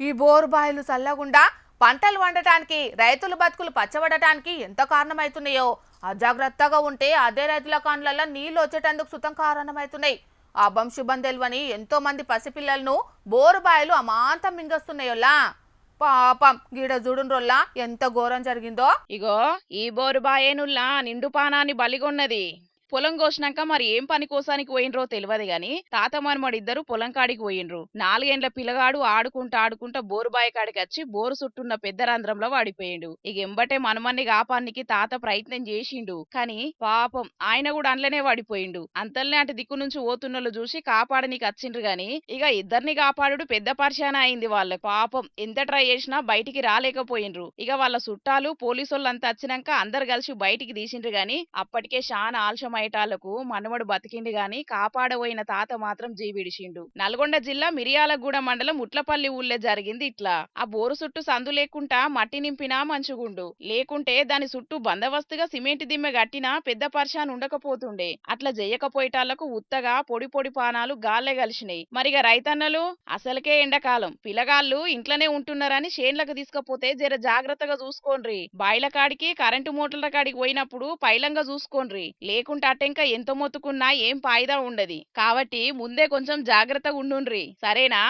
ఈ బోరు బాయిలు చల్లగుండా పంటలు వండటానికి రైతుల బతుకులు పచ్చబడటానికి ఎంత కారణమవుతున్నాయో అజాగ్రత్తగా ఉంటే అదే రైతుల కాండ్లలో నీళ్లు వచ్చేటందుకు సుతం కారణమవుతున్నాయి. అభం శుభం తెలివని ఎంతో మంది పసిపిల్లలను బోరు బాయిలు అమాంతం మింగస్తున్నాయోలా. పాపం గీడ చూడుండ్రోల్లా ఎంత ఘోరం జరిగిందో. ఇగో ఈ బోరు బాయేనుల్లా నిండు పానాన్ని బలిగొన్నది. పొలం కోసినాక మరి ఏం పని కోసానికి పోయినరో తెలియదు గాని తాత మనమడిద్దరు పొలం కాడికి పోయిండ్రు. 4 ఏండ్ల పిల్లగాడు ఆడుకుంటా ఆడుకుంటా బోరు బాయి కాడికి వచ్చి బోరు చుట్టున్న పెద్ద రంధ్రంలో వాడిపోయిండు. ఇక ఎంబటే మనమన్ని కాపానికి తాత ప్రయత్నం చేసిండు. కానీ పాపం ఆయన కూడా అండ్లనే వాడిపోయిండు. అంతల్నే అటు దిక్కు నుంచి పోతున్నోళ్ళు చూసి కాపాడనీకి వచ్చిండ్రు గాని ఇక ఇద్దరిని కాపాడుడు పెద్ద పరిశాన అయింది వాళ్ళకి. పాపం ఎంత ట్రై చేసినా బయటికి రాలేకపోయిండ్రు. ఇక వాళ్ళ చుట్టాలు పోలీసోళ్ళంతా వచ్చినాక అందరు కలిసి బయటికి తీసిండ్రు గాని అప్పటికే చాలా ఆలస్యం అయ్యేటాళ్లకు మనవడు బతికిండు గాని కాపాడబోయిన తాత మాత్రం జీవిడిచిండు. నల్గొండ జిల్లా మిరియాలగూడ మండలం ఉట్లపల్లి ఊళ్ళే జరిగింది ఇట్లా. ఆ బోరు చుట్టూ సందు లేకుండా మట్టి నింపినా మంచుగుండు, లేకుంటే దాని చుట్టూ బందోబస్తుగా సిమెంట్ దిమ్మె గట్టినా పెద్ద పరిశాన్ ఉండకపోతుండే. అట్లా చేయకపోయేటాళ్లకు ఉత్తగా పొడి పొడి పానాలు గాల్లే కలిసినాయి. మరిగా రైతన్నలు అసలుకే ఎండాకాలం పిల్లగాళ్ళు ఇంట్లోనే ఉంటున్నారని చేన్లకు తీసుకపోతే జర జాగ్రత్తగా చూసుకోండ్రి. బాయిల కాడికి కరెంటు మోటార్ల కాడికి పోయినప్పుడు పైలంగా చూసుకోండ్రి, లేకుంటే అటెంక ఎంత మొత్తుకున్నా ఏం ఫాయిదా ఉండది. కాబట్టి ముందే కొంచెం జాగ్రత్తగా ఉండుండ్రి, సరేనా?